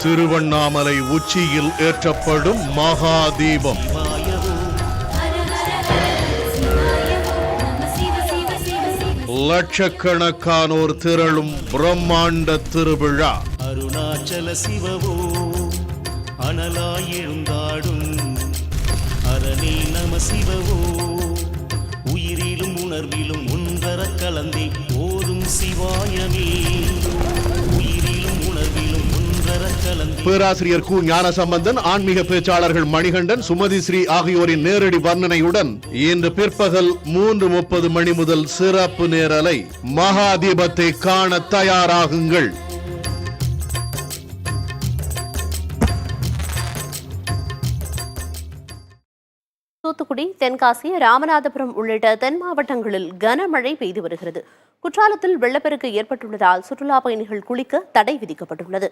திருவண்ணாமலை உச்சியில் ஏற்றப்படும் மகாதீபம். லட்சக்கணக்கானோர் திரளும் பிரம்மாண்ட திருவிழா. அருணாச்சல சிவவோ அனலாய் எழுந்தாடும் அரணே நம சிவவோ உயிரிலும் உணர்விலும் ஒன்றர கலந்தே ஓதும் சிவாயமே உயிரிலும் உணர்விலும் ஒன்றர கலந்தே. பேராசிரியர் கு ஞானசம்பந்தன், ஆன்மீக பேச்சாளர்கள் மணிகண்டன், சுமதி ஸ்ரீ ஆகியோரின் நேரடி வர்ணனையுடன் இன்று பிற்பகல் 3:30 மணி முதல் சிறப்பு நேரலை. மகாதீபத்தை காண தயாராகுங்கள். தூத்துக்குடி, தென்காசி, ராமநாதபுரம் உள்ளிட்ட தென் மாவட்டங்களில் கனமழை பெய்து வருகிறது. குற்றாலத்தில் வெள்ளப்பெருக்கு ஏற்பட்டுள்ளதால் சுற்றுலா பயணிகள் குளிக்க தடை விதிக்கப்பட்டுள்ளது.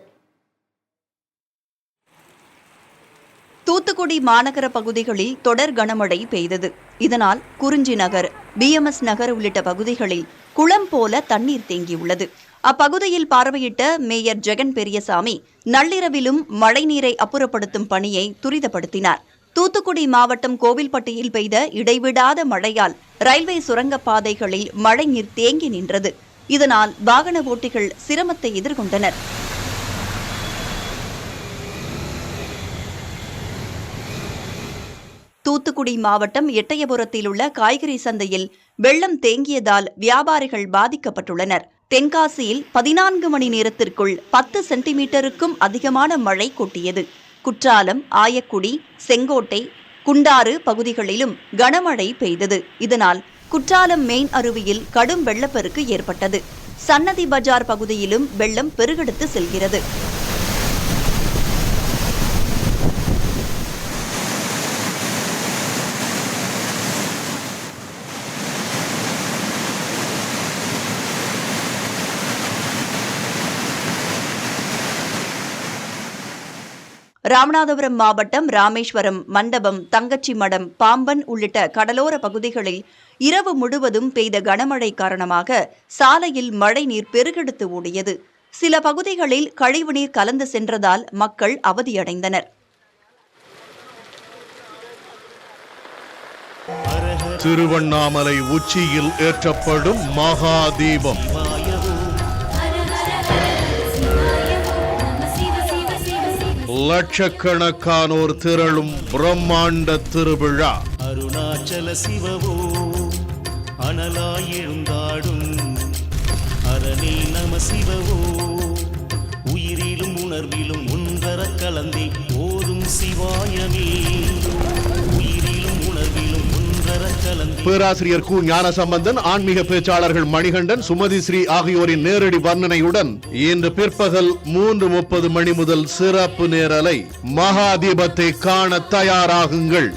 தூத்துக்குடி மாநகர பகுதிகளில் தொடர் கனமழை பெய்தது. இதனால் குறிஞ்சி நகர், BMS நகர் உள்ளிட்ட பகுதிகளில் குளம் போல தண்ணீர் தேங்கியுள்ளது. அப்பகுதியில் பார்வையிட்ட மேயர் ஜெகன் பெரியசாமி நள்ளிரவிலும் மழைநீரை அப்புறப்படுத்தும் பணியை துரிதப்படுத்தினார். தூத்துக்குடி மாவட்டம் கோவில்பட்டியில் பெய்த இடைவிடாத மழையால் ரயில்வே சுரங்கப்பாதைகளில் மழைநீர் தேங்கி நின்றது. இதனால் வாகன ஓட்டிகள் சிரமத்தை எதிர்கொண்டனர். தூத்துக்குடி மாவட்டம் எட்டயபுரத்தில் உள்ள காய்கறி சந்தையில் வெள்ளம் தேங்கியதால் வியாபாரிகள் பாதிக்கப்பட்டுள்ளனர். தென்காசியில் 14 மணி நேரத்திற்குள் 10 சென்டிமீட்டருக்கும் அதிகமான மழை கொட்டியது. குற்றாலம், ஆயக்குடி, செங்கோட்டை, குண்டாறு பகுதிகளிலும் கனமழை பெய்தது. இதனால் குற்றாலம் மெயின் அருவியில் கடும் வெள்ளப்பெருக்கு ஏற்பட்டது. சன்னதி பஜார் பகுதியிலும் வெள்ளம் பெருகெடுத்து செல்கிறது. ராமநாதபுரம் மாவட்டம் ராமேஸ்வரம், மண்டபம், தங்கச்சி மடம், பாம்பன் உள்ளிட்ட கடலோர பகுதிகளில் இரவு முழுவதும் பெய்த கனமழை காரணமாக சாலையில் மழைநீர் பெருகெடுத்து ஓடியது. சில பகுதிகளில் கழிவுநீர் கலந்து சென்றதால் மக்கள் அவதியடைந்தனர். திருவண்ணாமலை உச்சியில் ஏற்றப்படும் மகாதீபம். லட்சக்கணக்கானோர் திரளும் பிரம்மாண்ட திருவிழா. அருணாச்சல சிவவோ அனலாய் எழுந்தாடும் அரணே நம சிவவோ உயிரிலும் உணர்விலும் ஒன்றர கலந்தே ஓதும் சிவாயமே உயிரிலும் உணர்விலும் ஒன்றர கலந்தே. பேராசிரியர் கு ஞானசம்பந்தன், ஆன்மீக பேச்சாளர்கள் மணிகண்டன், சுமதி ஸ்ரீ ஆகியோரின் நேரடி வர்ணனையுடன் இன்று பிற்பகல் 3:30 மணி முதல் சிறப்பு நேரலை. மகாதீபத்தை காண தயாராகுங்கள்.